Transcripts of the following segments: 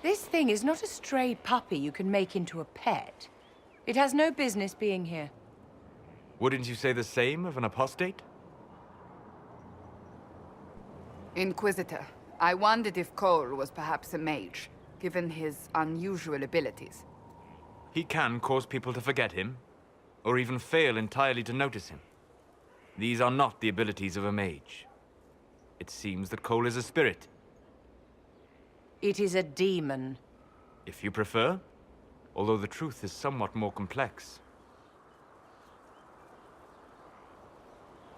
This thing is not a stray puppy you can make into a pet. It has no business being here. Wouldn't you say the same of an apostate? Inquisitor, I wondered if Cole was perhaps a mage, given his unusual abilities. He can cause people to forget him, or even fail entirely to notice him. These are not the abilities of a mage. It seems that Cole is a spirit. It is a demon. If you prefer, although the truth is somewhat more complex.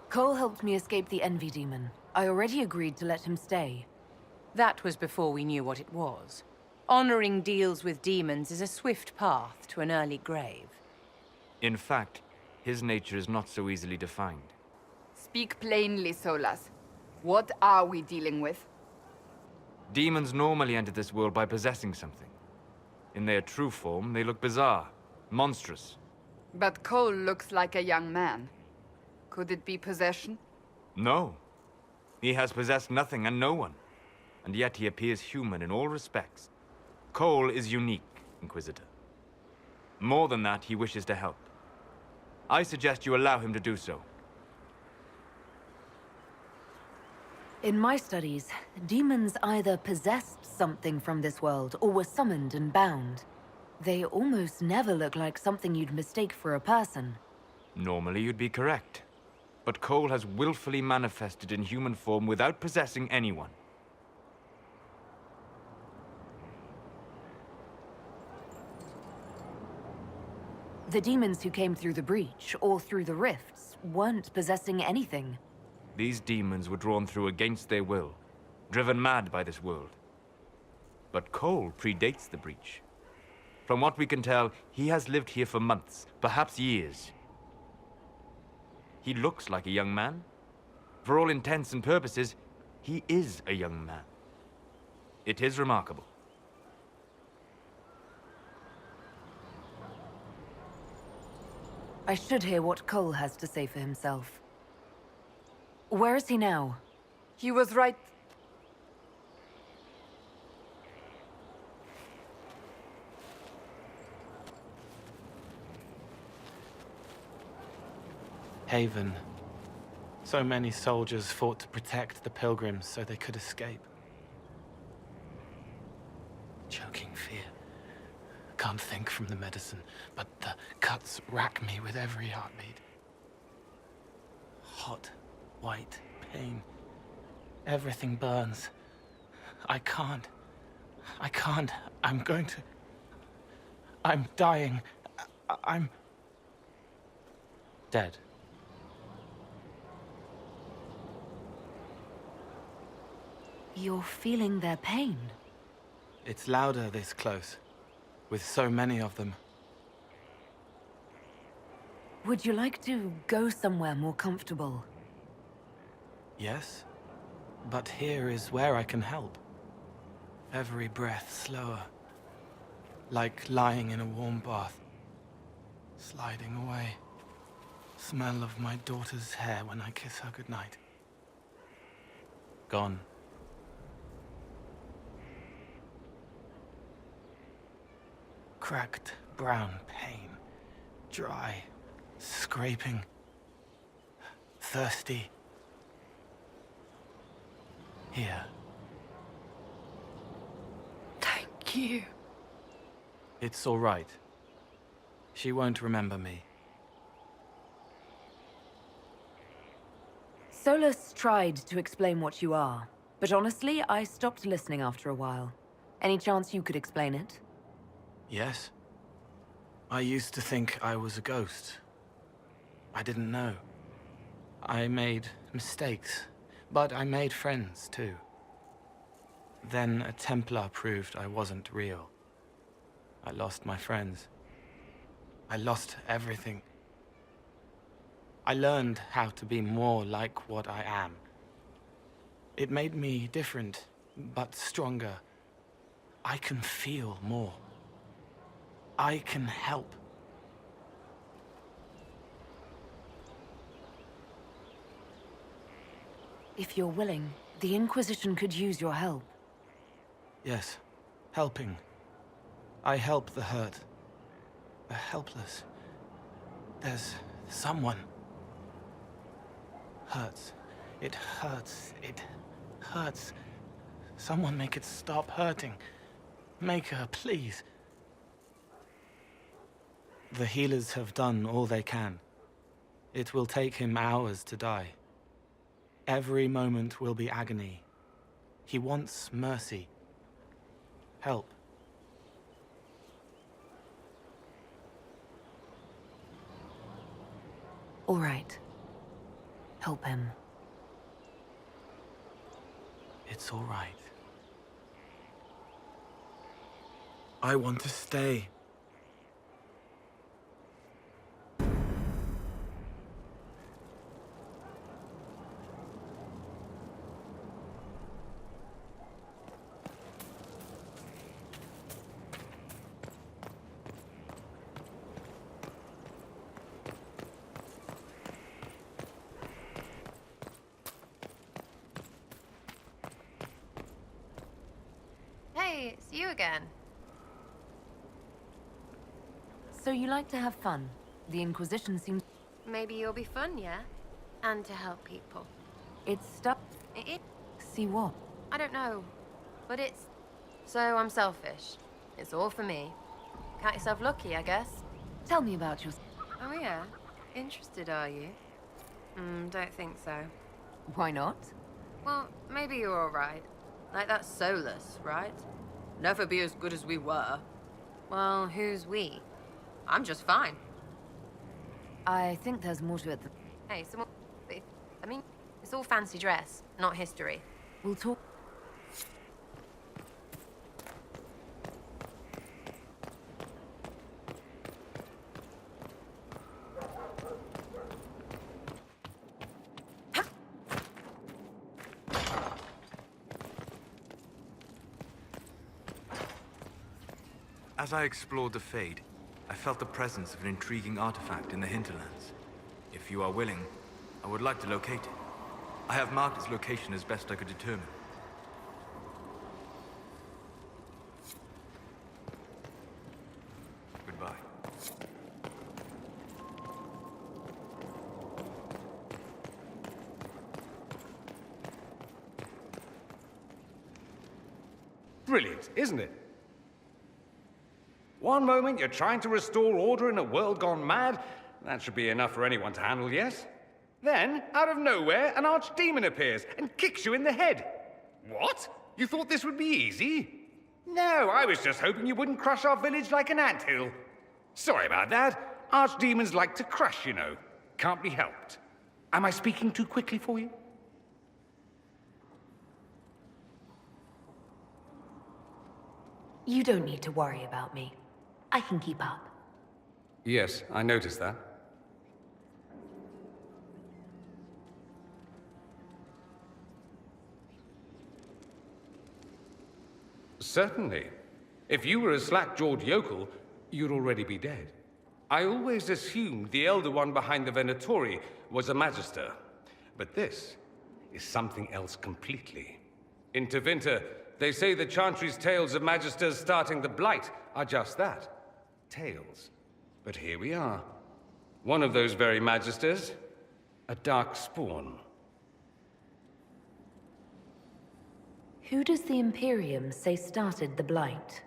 Cole helped me escape the Envy Demon. I already agreed to let him stay. That was before we knew what it was. Honoring deals with demons is a swift path to an early grave. In fact, his nature is not so easily defined. Speak plainly, Solas. What are we dealing with? Demons normally enter this world by possessing something. In their true form, they look bizarre, monstrous. But Cole looks like a young man. Could it be possession? No. He has possessed nothing and no one. And yet he appears human in all respects. Cole is unique, Inquisitor. More than that, he wishes to help. I suggest you allow him to do so. In my studies, demons either possessed something from this world or were summoned and bound. They almost never look like something you'd mistake for a person. Normally you'd be correct. But Cole has willfully manifested in human form without possessing anyone. The demons who came through the breach, or through the rifts, weren't possessing anything. These demons were drawn through against their will, driven mad by this world. But Cole predates the breach. From what we can tell, he has lived here for months, perhaps years. He looks like a young man. For all intents and purposes, he is a young man. It is remarkable. I should hear what Cole has to say for himself. Where is he now? He was right. Haven. So many soldiers fought to protect the pilgrims so they could escape. Choking fear. Can't think from the medicine, but the cuts rack me with every heartbeat. Hot, white pain. Everything burns. I can't. I'm going to... I'm dying. I'm... dead. You're feeling their pain. It's louder this close, with so many of them. Would you like to go somewhere more comfortable? Yes, but here is where I can help. Every breath slower, like lying in a warm bath, sliding away. Smell of my daughter's hair when I kiss her goodnight. Gone. Cracked brown pain, dry, scraping, thirsty. Here. Thank you. It's all right. She won't remember me. Solus tried to explain what you are, but honestly, I stopped listening after a while. Any chance you could explain it? Yes. I used to think I was a ghost. I didn't know. I made mistakes, but I made friends too. Then a Templar proved I wasn't real. I lost my friends. I lost everything. I learned how to be more like what I am. It made me different, but stronger. I can feel more. I can help. If you're willing, the Inquisition could use your help. Yes, Helping. I help the hurt. The helpless. There's someone. Hurts. It hurts. It hurts. Someone make it stop hurting. Make her, please. The healers have done all they can. It will take him hours to die. Every moment will be agony. He wants mercy. Help. All right. Help him. It's all right. I want to stay. Hey, it's you again. So you like to have fun? The Inquisition seems... Maybe you'll be fun, yeah? And to help people. It's stuck... See what? I don't know. But it's... So I'm selfish. It's all for me. Count yourself lucky, I guess. Tell me about your... Oh yeah? Interested, are you? Don't think so. Why not? Well, maybe you're alright. Like, that's soulless, right? Never be as good as we were. Well, who's we? I'm just fine. I think there's more to it than... Hey, I mean, it's all fancy dress, not history. We'll talk... As I explored the Fade, I felt the presence of an intriguing artifact in the hinterlands. If you are willing, I would like to locate it. I have marked its location as best I could determine. Goodbye. Brilliant, isn't it? One moment you're trying to restore order in a world gone mad. That should be enough for anyone to handle, yes? Then, out of nowhere, an archdemon appears and kicks you in the head. What? You thought this would be easy? No, I was just hoping you wouldn't crush our village like an anthill. Sorry about that. Archdemons like to crush, you know. Can't be helped. Am I speaking too quickly for you? You don't need to worry about me. I can keep up. Yes, I noticed that. Certainly. If you were a slack-jawed yokel, you'd already be dead. I always assumed the Elder One behind the Venatori was a Magister. But this is something else completely. In Tevinter, they say the Chantry's tales of Magisters starting the Blight are just that. Tales. But here we are. One of those very Magisters, a dark spawn. Who does the Imperium say started the Blight?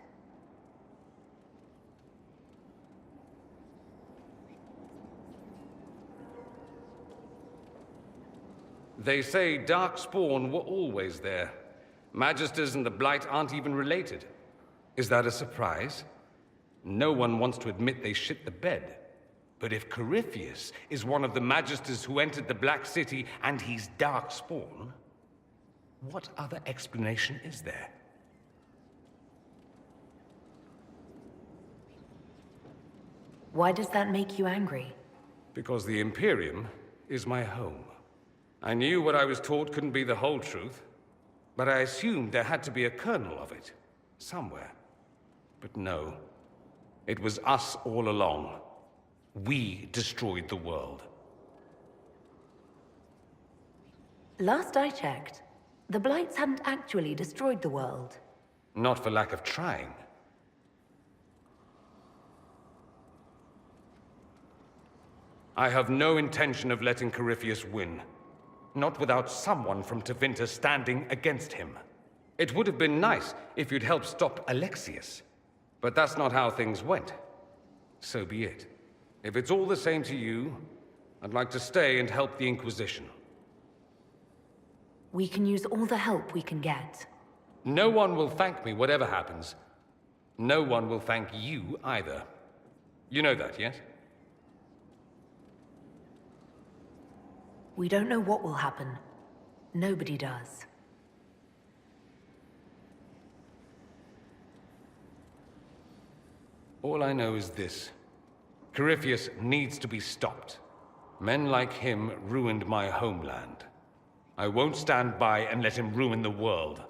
They say Darkspawn were always there. Magisters and the Blight aren't even related. Is that a surprise? No one wants to admit they shit the bed. But if Corypheus is one of the Magisters who entered the Black City and he's Darkspawn, what other explanation is there? Why does that make you angry? Because the Imperium is my home. I knew what I was taught couldn't be the whole truth, but I assumed there had to be a kernel of it, somewhere. But no, it was us all along. We destroyed the world. Last I checked, the Blights hadn't actually destroyed the world. Not for lack of trying. I have no intention of letting Corypheus win. Not without someone from Tevinter standing against him. It would have been nice if you'd helped stop Alexius. But that's not how things went. So be it. If it's all the same to you, I'd like to stay and help the Inquisition. We can use all the help we can get. No one will thank me whatever happens. No one will thank you either. You know that, yes? We don't know what will happen. Nobody does. All I know is this. Corypheus needs to be stopped. Men like him ruined my homeland. I won't stand by and let him ruin the world.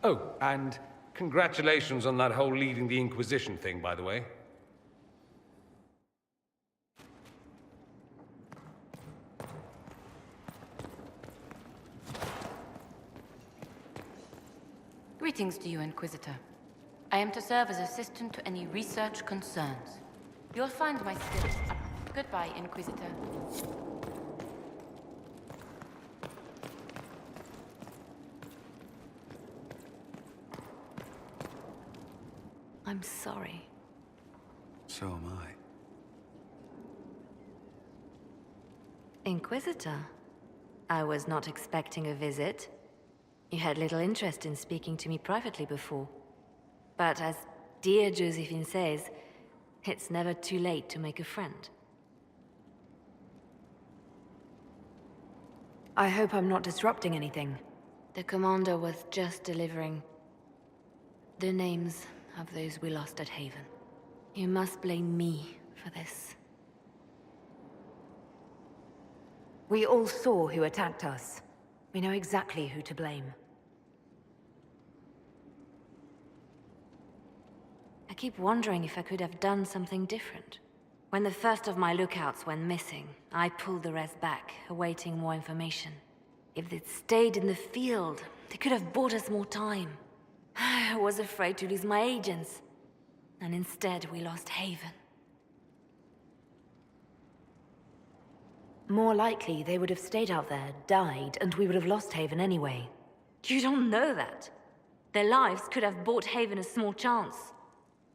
Oh, and congratulations on that whole leading the Inquisition thing, by the way. Greetings to you, Inquisitor. I am to serve as assistant to any research concerns. You'll find my skills. Goodbye, Inquisitor. I'm sorry. So am I. Inquisitor, I was not expecting a visit. You had little interest in speaking to me privately before. But as dear Josephine says, it's never too late to make a friend. I hope I'm not disrupting anything. The commander was just delivering the names of those we lost at Haven. You must blame me for this. We all saw who attacked us. We know exactly who to blame. I keep wondering if I could have done something different. When the first of my lookouts went missing, I pulled the rest back, awaiting more information. If they'd stayed in the field, they could have bought us more time. I was afraid to lose my agents. And instead, we lost Haven. More likely, they would have stayed out there, died, and we would have lost Haven anyway. You don't know that. Their lives could have bought Haven a small chance.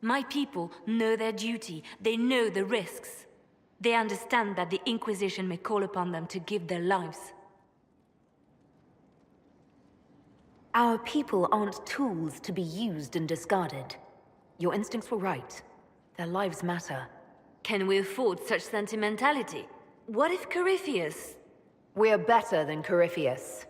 My people know their duty. They know the risks. They understand that the Inquisition may call upon them to give their lives. Our people aren't tools to be used and discarded. Your instincts were right. Their lives matter. Can we afford such sentimentality? What if Corypheus... We're better than Corypheus.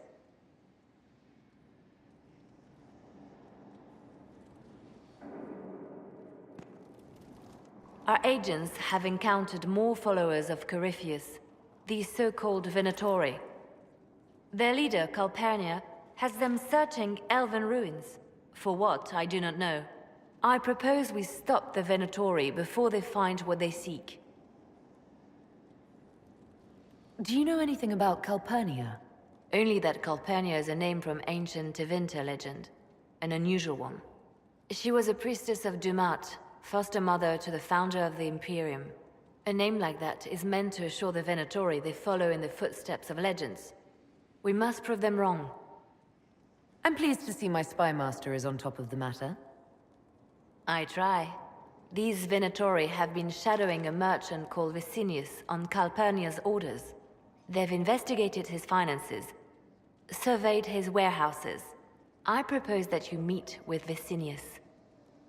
Our agents have encountered more followers of Corypheus, these so-called Venatori. Their leader, Calpurnia, has them searching elven ruins. For what, I do not know. I propose we stop the Venatori before they find what they seek. Do you know anything about Calpurnia? Only that Calpurnia is a name from ancient Tevinter legend. An unusual one. She was a priestess of Dumat, foster mother to the founder of the Imperium. A name like that is meant to assure the Venatori they follow in the footsteps of legends. We must prove them wrong. I'm pleased to see my spy master is on top of the matter. I try. These Venatori have been shadowing a merchant called Vicinius on Calpurnia's orders. They've investigated his finances, surveyed his warehouses. I propose that you meet with Vicinius.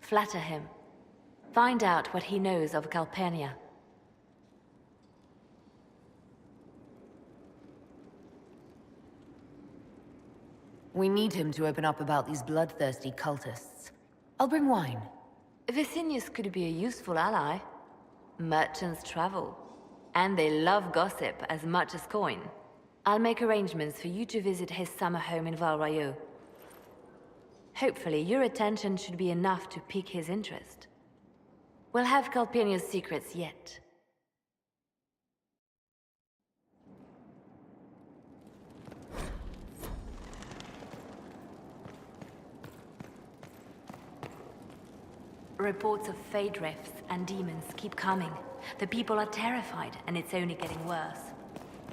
Flatter him. Find out what he knows of Calpurnia. We need him to open up about these bloodthirsty cultists. I'll bring wine. Vicinius could be a useful ally. Merchants travel, and they love gossip as much as coin. I'll make arrangements for you to visit his summer home in Val Royeaux. Hopefully, your attention should be enough to pique his interest. We'll have Calpurnia's secrets yet. Reports of fade rifts and demons keep coming. The people are terrified, and it's only getting worse.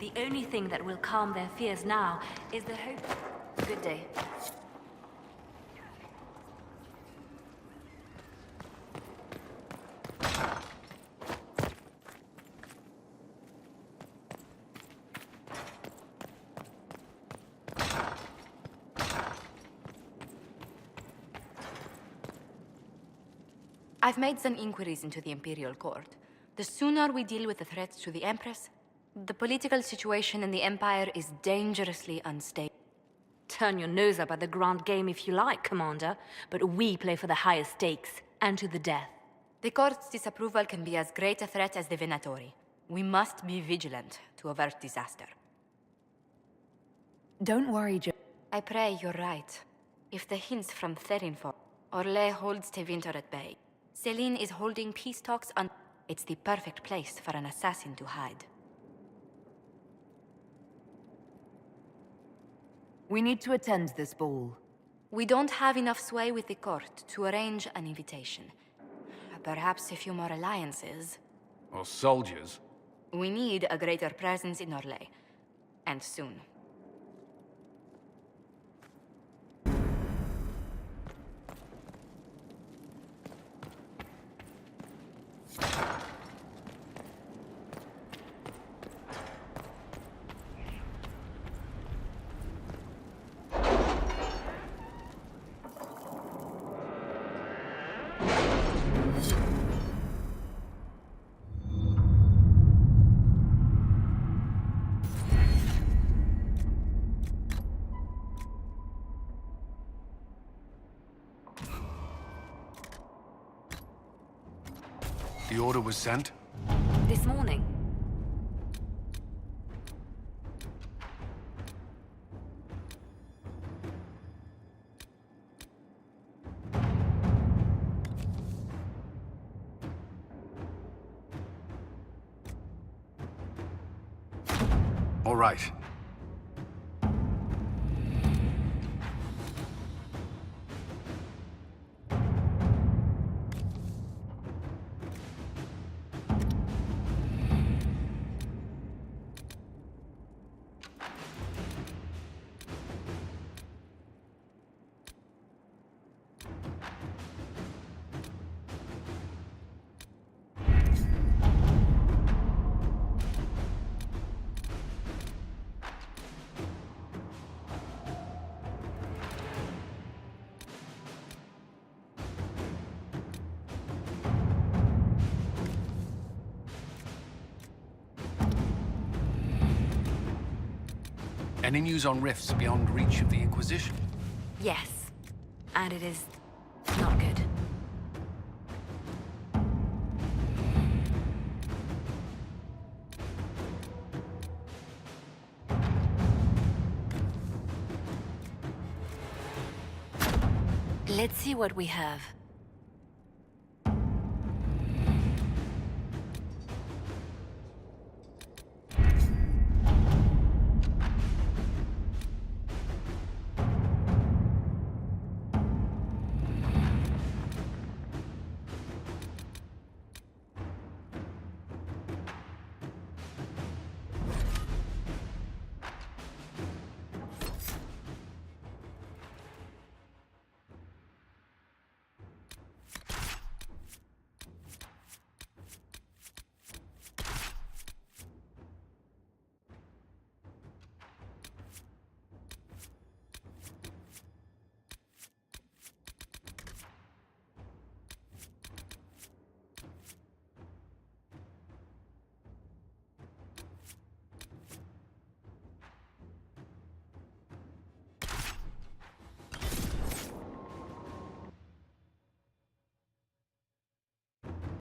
The only thing that will calm their fears now is the hope... Good day. I've made some inquiries into the Imperial Court. The sooner we deal with the threats to the Empress, the political situation in the Empire is dangerously unstable. Turn your nose up at the grand game if you like, Commander, but we play for the highest stakes, and to the death. The Court's disapproval can be as great a threat as the Venatori. We must be vigilant to avert disaster. Don't worry, Jo. I pray you're right. If the hints from Therin fall, Orlais holds Tevinter at bay. Celine is holding peace talks on... It's the perfect place for an assassin to hide. We need to attend this ball. We don't have enough sway with the court to arrange an invitation. Perhaps a few more alliances. Or soldiers. We need a greater presence in Orlais. And soon. The order was sent? This morning. All right. Any news on rifts beyond reach of the Inquisition? Yes. And it is... not good. Let's see what we have.